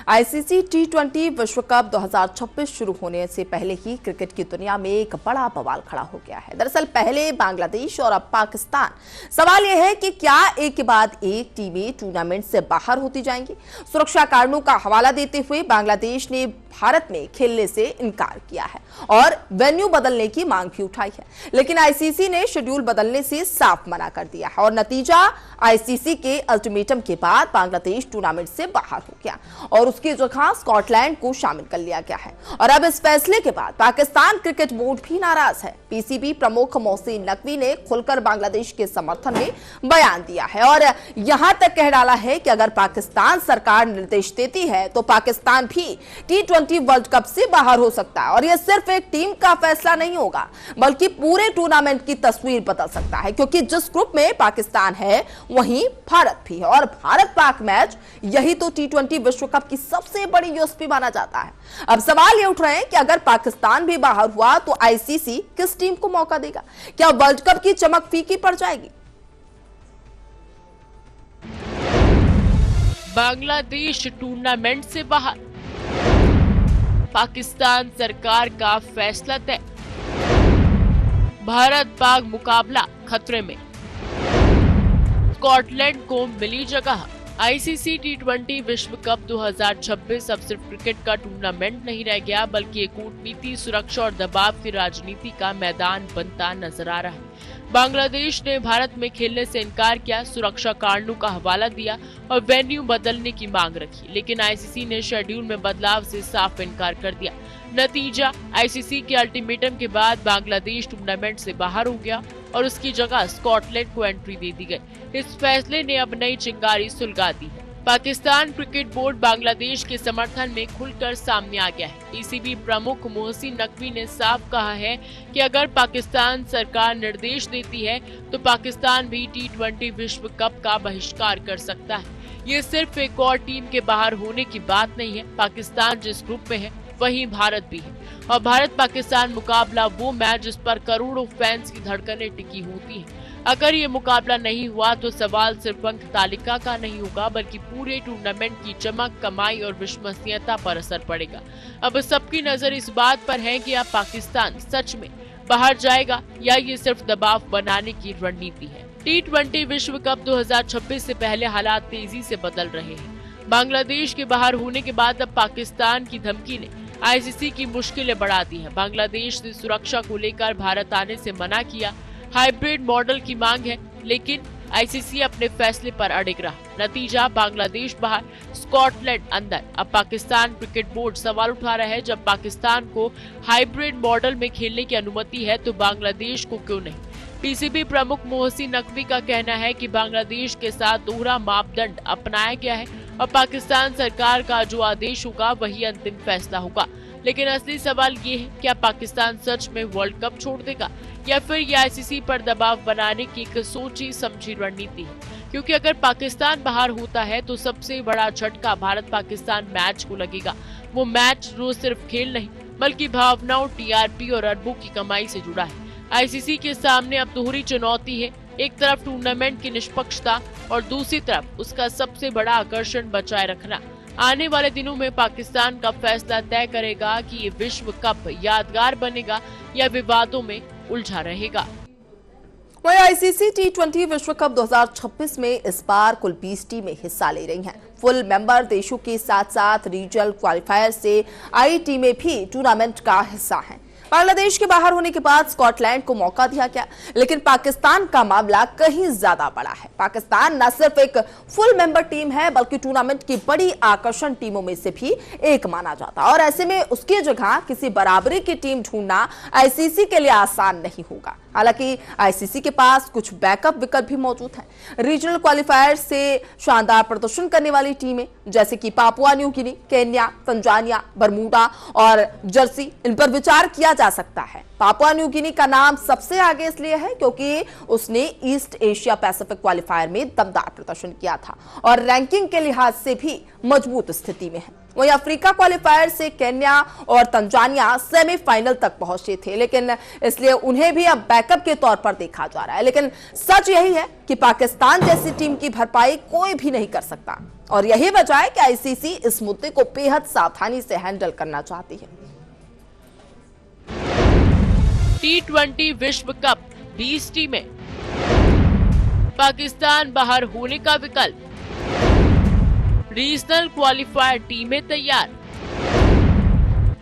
ICC टी20 विश्व cup 2026 शुरू होने से पहले ही क्रिकेट की दुनिया में एक बड़ा बवाल खड़ा हो गया है। दरअसल पहले बांग्लादेश और अब पाकिस्तान। सवाल यह है कि क्या एक के बाद एक टीमें टूर्नामेंट से बाहर होती जाएंगी। सुरक्षा कारणों का हवाला देते हुए बांग्लादेश ने भारत में खेलने से इनकार किया है और वेन्यू बदलने की मांग भी उठाई है, लेकिन आईसीसी ने शेड्यूल बदलने से साफ मना कर दिया है और नतीजा आईसीसी के अल्टीमेटम के बाद बांग्लादेश टूर्नामेंट से बाहर हो गया और उसकी जगह स्कॉटलैंड को शामिल कर लिया गया है। और अब इस फैसले के बाद पाकिस्तान क्रिकेट बोर्ड भी नाराज है। पीसीबी प्रमुख मोहसिन नकवी ने खुलकर बांग्लादेश के समर्थन में बयान दिया है और यहां तक कह डाला है कि अगर पाकिस्तान सरकार निर्देश देती है तो पाकिस्तान भी टी20 वर्ल्ड कप से बाहर हो सकता है और यह सिर्फ एक टीम का फैसला नहीं होगा बल्कि पूरे टूर्नामेंट की तस्वीर बदल सकता है, क्योंकि जिस ग्रुप में पाकिस्तान है वहीं भारत भी है और भारत पाक मैच यही तो टी20 विश्व कप की सबसे बड़ी यूएसपी माना जाता है। अब सवाल ये उठ रहे हैं कि अगर पाकिस्तान भी बाहर हुआ तो आईसीसी किस टीम को मौका देगा? क्या वर्ल्ड कप की चमक फीकी पड़ जाएगी? बांग्लादेश टूर्नामेंट से बाहर, पाकिस्तान सरकार का फैसला तय, भारत पाक मुकाबला खतरे में, स्कॉटलैंड को मिली जगह। आईसीसी टी20 विश्व कप 2026 अब सिर्फ क्रिकेट का टूर्नामेंट नहीं रह गया बल्कि एक कूटनीति, सुरक्षा और दबाव की राजनीति का मैदान बनता नजर आ रहा है। बांग्लादेश ने भारत में खेलने से इनकार किया, सुरक्षा कारणों का हवाला दिया और वेन्यू बदलने की मांग रखी, लेकिन आईसीसी ने शेड्यूल में बदलाव से साफ इनकार कर दिया। नतीजा, आईसीसी के अल्टीमेटम के बाद बांग्लादेश टूर्नामेंट से बाहर हो गया और उसकी जगह स्कॉटलैंड को एंट्री दे दी गई। इस फैसले ने अब नई चिंगारी सुलगा दी है। पाकिस्तान क्रिकेट बोर्ड बांग्लादेश के समर्थन में खुलकर सामने आ गया है। पीसीबी प्रमुख मोहसिन नकवी ने साफ कहा है कि अगर पाकिस्तान सरकार निर्देश देती है तो पाकिस्तान भी टी20 विश्व कप का बहिष्कार कर सकता है। ये सिर्फ एक और टीम के बाहर होने की बात नहीं है। पाकिस्तान जिस ग्रुप में है वहीं भारत भी है और भारत पाकिस्तान मुकाबला वो मैच जिस पर करोड़ों फैंस की धड़कनें टिकी होती है। अगर ये मुकाबला नहीं हुआ तो सवाल सिर्फ अंक तालिका का नहीं होगा बल्कि पूरे टूर्नामेंट की चमक, कमाई और विश्वसनीयता पर असर पड़ेगा। अब सबकी नजर इस बात पर है कि अब पाकिस्तान सच में बाहर जाएगा या ये सिर्फ दबाव बनाने की रणनीति है। टी20 विश्व कप 2026 से पहले हालात तेजी से बदल रहे हैं। बांग्लादेश के बाहर होने के बाद अब पाकिस्तान की धमकी ने आईसीसी की मुश्किलें बढ़ा दी है। बांग्लादेश ने सुरक्षा को लेकर भारत आने से मना किया, हाइब्रिड मॉडल की मांग है, लेकिन आईसीसी अपने फैसले पर अड़िग रहा। नतीजा, बांग्लादेश बाहर, स्कॉटलैंड अंदर। अब पाकिस्तान क्रिकेट बोर्ड सवाल उठा रहा है, जब पाकिस्तान को हाइब्रिड मॉडल में खेलने की अनुमति है तो बांग्लादेश को क्यों नहीं? पीसीबी प्रमुख मोहसिन नकवी का कहना है कि बांग्लादेश के साथ दोहरा मापदंड अपनाया गया है और पाकिस्तान सरकार का जो आदेश होगा वही अंतिम फैसला होगा। लेकिन असली सवाल ये है, क्या पाकिस्तान सच में वर्ल्ड कप छोड़ देगा या फिर ये आईसीसी पर दबाव बनाने की एक सोची समझी रणनीति है? क्योंकि अगर पाकिस्तान बाहर होता है तो सबसे बड़ा झटका भारत पाकिस्तान मैच को लगेगा। वो मैच रोज सिर्फ खेल नहीं बल्कि भावनाओं, टीआरपी और अरबों की कमाई से जुड़ा है। आईसीसी के सामने अब दोहरी चुनौती है, एक तरफ टूर्नामेंट की निष्पक्षता और दूसरी तरफ उसका सबसे बड़ा आकर्षण बचाए रखना। आने वाले दिनों में पाकिस्तान का फैसला तय करेगा कि ये विश्व कप यादगार बनेगा या विवादों में उलझा रहेगा। वहीं आईसीसी टी20 विश्व कप 2026 में इस बार कुल 20 टीमें हिस्सा ले रही हैं। फुल मेंबर देशों के साथ साथ रीजनल क्वालिफायर से आई टीमें भी टूर्नामेंट का हिस्सा हैं। बांग्लादेश के बाहर होने के बाद स्कॉटलैंड को मौका दिया गया, लेकिन पाकिस्तान का मामला कहीं ज्यादा बड़ा है। पाकिस्तान न सिर्फ एक फुल मेंबर टीम है बल्कि टूर्नामेंट की बड़ी आकर्षण टीमों में से भी एक माना जाता है और ऐसे में उसकी जगह किसी बराबरी की टीम ढूंढना आईसीसी के लिए आसान नहीं होगा। हालांकि आईसीसी के पास कुछ बैकअप विकल्प भी मौजूद हैं। रीजनल क्वालिफायर से शानदार प्रदर्शन करने वाली टीमें जैसे कि Papua New Guinea, Kenya, Tanzania, Bermuda और जर्सी, इन पर विचार किया जा सकता है। पापुआ न्यू गिनी का नाम सबसे आगे इसलिए है क्योंकि उसने ईस्ट एशिया पैसिफिक क्वालिफायर में दमदार प्रदर्शन किया था और रैंकिंग के लिहाज से भी मजबूत स्थिति में है। वहीं अफ्रीका क्वालिफायर से केन्या और तंजानिया सेमीफाइनल तक पहुंचे थे, लेकिन इसलिए उन्हें भी अब बैकअप के तौर पर देखा जा रहा है। लेकिन सच यही है कि पाकिस्तान जैसी टीम की भरपाई कोई भी नहीं कर सकता और यही वजह है कि आईसीसी इस मुद्दे को बेहद सावधानी से हैंडल करना चाहती है। T20 विश्व कप 20 टीमें, पाकिस्तान बाहर होने का विकल्प, रीजनल क्वालिफायर टीमें तैयार,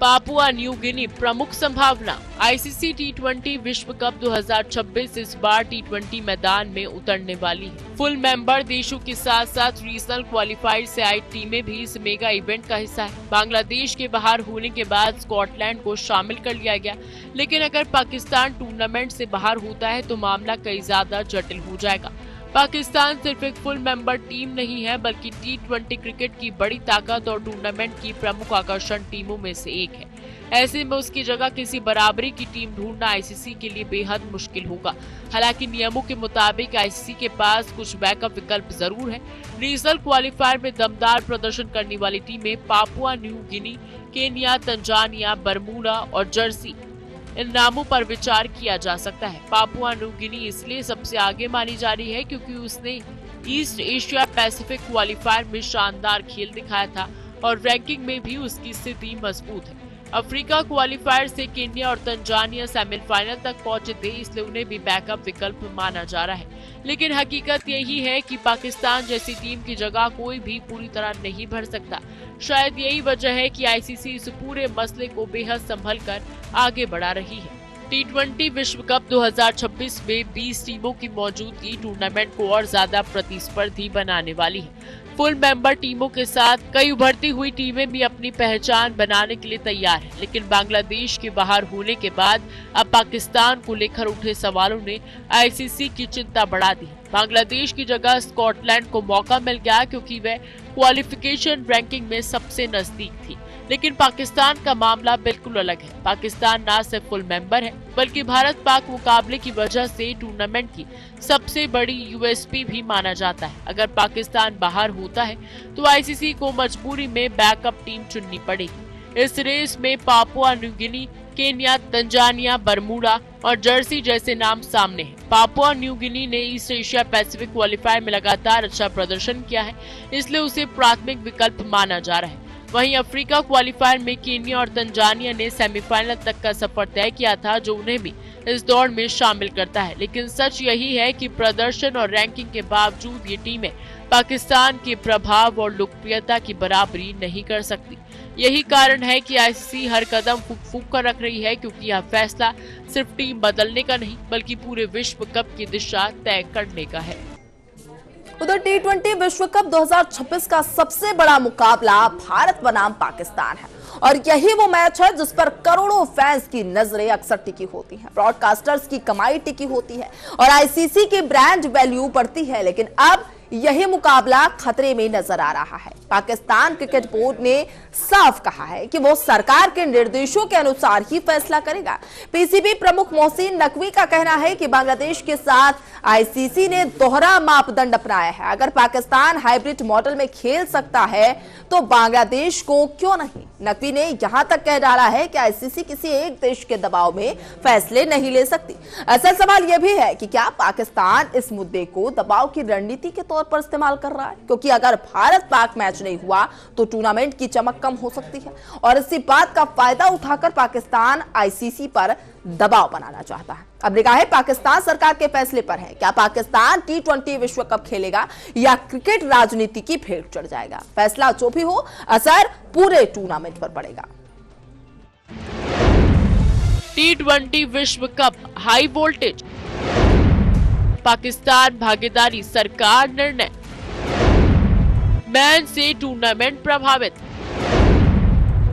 पापुआ न्यू गिनी प्रमुख संभावना। आईसीसी T20 विश्व कप 2026 इस बार T20 मैदान में उतरने वाली है। फुल मेंबर देशों के साथ साथ रीजनल क्वालिफायर से आई टीमें भी इस मेगा इवेंट का हिस्सा है। बांग्लादेश के बाहर होने के बाद स्कॉटलैंड को शामिल कर लिया गया, लेकिन अगर पाकिस्तान टूर्नामेंट से बाहर होता है तो मामला कई ज्यादा जटिल हो जाएगा। पाकिस्तान सिर्फ एक फुल मेंबर टीम नहीं है, बल्कि T20 क्रिकेट की बड़ी ताकत और टूर्नामेंट की प्रमुख आकर्षण टीमों में से एक है। ऐसे में उसकी जगह किसी बराबरी की टीम ढूंढना आईसीसी के लिए बेहद मुश्किल होगा। हालांकि नियमों के मुताबिक आईसीसी के पास कुछ बैकअप विकल्प जरूर है। रीजनल क्वालिफायर में दमदार प्रदर्शन करने वाली टीमें Papua New Guinea, Kenya, Tanzania, Bermuda और जर्सी, इन नामों पर विचार किया जा सकता है। पापुआ न्यू गिनी इसलिए सबसे आगे मानी जा रही है क्योंकि उसने ईस्ट एशिया पैसिफिक क्वालिफायर में शानदार खेल दिखाया था और रैंकिंग में भी उसकी स्थिति मजबूत है। अफ्रीका क्वालिफायर से केन्या और तंजानिया सेमीफाइनल तक पहुंचे थे, इसलिए उन्हें भी बैकअप विकल्प माना जा रहा है। लेकिन हकीकत यही है कि पाकिस्तान जैसी टीम की जगह कोई भी पूरी तरह नहीं भर सकता। शायद यही वजह है कि आईसीसी इस पूरे मसले को बेहद संभल कर आगे बढ़ा रही है। T20 विश्व कप 2026 में 20 टीमों की मौजूदगी टूर्नामेंट को और ज्यादा प्रतिस्पर्धी बनाने वाली है। फुल मेंबर टीमों के साथ कई उभरती हुई टीमें भी अपनी पहचान बनाने के लिए तैयार हैं, लेकिन बांग्लादेश के बाहर होने के बाद अब पाकिस्तान को लेकर उठे सवालों ने आईसीसी की चिंता बढ़ा दी। बांग्लादेश की जगह स्कॉटलैंड को मौका मिल गया क्योंकि वह क्वालिफिकेशन रैंकिंग में सबसे नजदीक थी, लेकिन पाकिस्तान का मामला बिल्कुल अलग है। पाकिस्तान न सिर्फ फुल मेंबर है, बल्कि भारत पाक मुकाबले की वजह से टूर्नामेंट की सबसे बड़ी यूएसपी भी माना जाता है। अगर पाकिस्तान बाहर होता है तो आईसीसी को मजबूरी में बैकअप टीम चुननी पड़ेगी। इस रेस में Papua New Guinea, Kenya, Tanzania, Bermuda और जर्सी जैसे नाम सामने हैं। पापुआ न्यू गिनी ने ईस्ट एशिया पैसिफिक क्वालिफायर में लगातार अच्छा प्रदर्शन किया है, इसलिए उसे प्राथमिक विकल्प माना जा रहा है। वहीं अफ्रीका क्वालिफायर में केन्या और तंजानिया ने सेमीफाइनल तक का सफर तय किया था, जो उन्हें भी इस दौड़ में शामिल करता है। लेकिन सच यही है कि प्रदर्शन और रैंकिंग के बावजूद ये टीमें पाकिस्तान के प्रभाव और लोकप्रियता की बराबरी नहीं कर सकती। यही कारण है कि आईसीसी हर कदम फूंक फूंक कर रख रही है, क्योंकि यह फैसला सिर्फ टीम बदलने का नहीं, बल्कि पूरे विश्व कप की दिशा तय करने का है। उधर T20 विश्व कप 2026 का सबसे बड़ा मुकाबला भारत बनाम पाकिस्तान है और यही वो मैच है जिस पर करोड़ों फैंस की नजरें अक्सर टिकी होती हैं, ब्रॉडकास्टर्स की कमाई टिकी होती है और आईसीसी की ब्रांड वैल्यू बढ़ती है। लेकिन अब यही मुकाबला खतरे में नजर आ रहा है। पाकिस्तान क्रिकेट बोर्ड ने साफ कहा है कि वो सरकार के निर्देशों के अनुसार ही फैसला करेगा। पीसीबी प्रमुख मोहसिन नकवी का कहना है कि बांग्लादेश के साथ आईसीसी ने दोहरा मापदंड अपनाया है। अगर पाकिस्तान हाइब्रिड मॉडल में खेल सकता है तो बांग्लादेश को क्यों नहीं। नकवी ने यहां तक कह डाला है कि आईसीसी किसी एक देश के दबाव में फैसले नहीं ले सकती। असल सवाल यह भी है कि क्या पाकिस्तान इस मुद्दे को दबाव की रणनीति के तौर पर इस्तेमाल कर रहा है, क्योंकि अगर भारत पाक मैच नहीं हुआ तो टूर्नामेंट की चमक कम हो सकती है और इसी बात का फायदा उठाकर पाकिस्तान आईसीसी पर दबाव बनाना चाहता है। अब निगाहें पाकिस्तान सरकार के फैसले पर है। क्या पाकिस्तान T20 विश्व कप खेलेगा या क्रिकेट राजनीति की भेंट चढ़ जाएगा? फैसला जो भी हो, असर पूरे टूर्नामेंट पर पड़ेगा। T20 विश्व कप हाई वोल्टेज, पाकिस्तान भागीदारी सरकार निर्णय, बैन से टूर्नामेंट प्रभावित,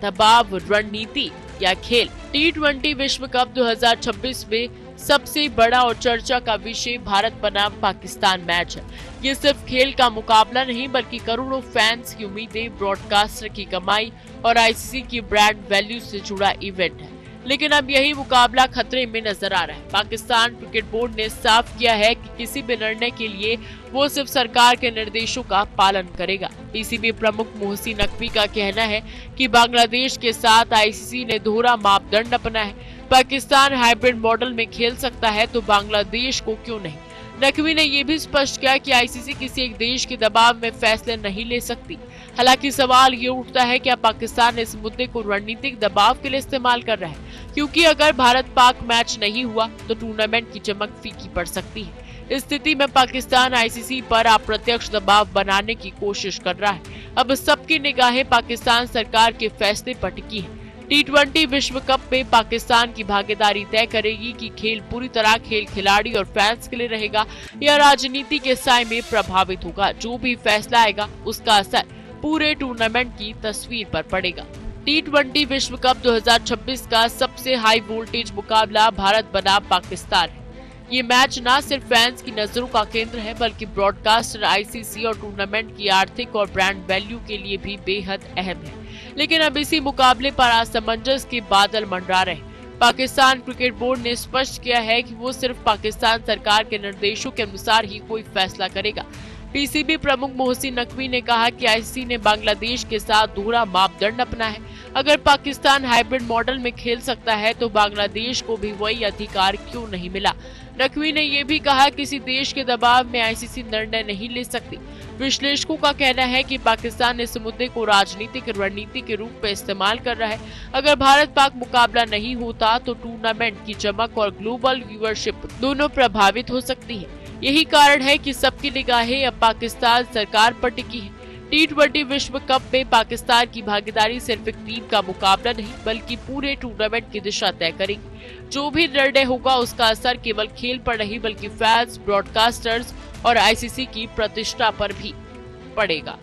दबाव रणनीति या खेल। T20 विश्व कप 2026 में सबसे बड़ा और चर्चा का विषय भारत बनाम पाकिस्तान मैच है। ये सिर्फ खेल का मुकाबला नहीं, बल्कि करोड़ों फैंस की उम्मीदें, ब्रॉडकास्टर की कमाई और आईसीसी की ब्रांड वैल्यू से जुड़ा इवेंट है। लेकिन अब यही मुकाबला खतरे में नजर आ रहा है। पाकिस्तान क्रिकेट बोर्ड ने साफ किया है कि किसी भी निर्णय के लिए वो सिर्फ सरकार के निर्देशों का पालन करेगा। पीसीबी प्रमुख मोहसिन नकवी का कहना है कि बांग्लादेश के साथ आईसीसी ने दोहरा मापदंड अपना है। पाकिस्तान हाइब्रिड मॉडल में खेल सकता है तो बांग्लादेश को क्यों नहीं। नकवी ने यह भी स्पष्ट किया कि आईसीसी किसी एक देश के दबाव में फैसले नहीं ले सकती। हालांकि सवाल ये उठता है क्या पाकिस्तान इस मुद्दे को रणनीतिक दबाव के लिए इस्तेमाल कर रहा है, क्योंकि अगर भारत पाक मैच नहीं हुआ तो टूर्नामेंट की चमक फीकी पड़ सकती है। इस स्थिति में पाकिस्तान आईसीसी पर अप्रत्यक्ष दबाव बनाने की कोशिश कर रहा है। अब सबकी निगाहें पाकिस्तान सरकार के फैसले पर टिकी है। T20 विश्व कप में पाकिस्तान की भागीदारी तय करेगी कि खेल पूरी तरह खेल खिलाड़ी और फैंस के लिए रहेगा या राजनीति के साए में प्रभावित होगा। जो भी फैसला आएगा उसका असर पूरे टूर्नामेंट की तस्वीर पर पड़ेगा। T20 विश्व कप 2026 का सबसे हाई वोल्टेज मुकाबला भारत बनाम पाकिस्तान है। ये मैच न सिर्फ फैंस की नजरों का केंद्र है बल्कि ब्रॉडकास्टर, आईसीसी और टूर्नामेंट की आर्थिक और ब्रांड वैल्यू के लिए भी बेहद अहम है। लेकिन अब इसी मुकाबले पर असमंजस के बादल मंडरा रहे। पाकिस्तान क्रिकेट बोर्ड ने स्पष्ट किया है कि वो सिर्फ पाकिस्तान सरकार के निर्देशों के अनुसार ही कोई फैसला करेगा। पीसीबी प्रमुख मोहसिन नकवी ने कहा कि आईसीसी ने बांग्लादेश के साथ दोहरा मापदंड अपना है। अगर पाकिस्तान हाइब्रिड मॉडल में खेल सकता है तो बांग्लादेश को भी वही अधिकार क्यों नहीं मिला। नकवी ने यह भी कहा किसी देश के दबाव में आईसीसी निर्णय नहीं ले सकती। विश्लेषकों का कहना है कि पाकिस्तान इस मुद्दे को राजनीतिक रणनीति के रूप में इस्तेमाल कर रहा है। अगर भारत पाक मुकाबला नहीं होता तो टूर्नामेंट की चमक और ग्लोबल व्यूअरशिप दोनों प्रभावित हो सकती है। यही कारण है कि सबकी निगाहें अब पाकिस्तान सरकार पर टिकी है। T20 विश्व कप में पाकिस्तान की भागीदारी सिर्फ एक टीम का मुकाबला नहीं बल्कि पूरे टूर्नामेंट की दिशा तय करेगी। जो भी निर्णय होगा उसका असर केवल खेल पर नहीं बल्कि फैंस, ब्रॉडकास्टर्स और आईसीसी की प्रतिष्ठा पर भी पड़ेगा।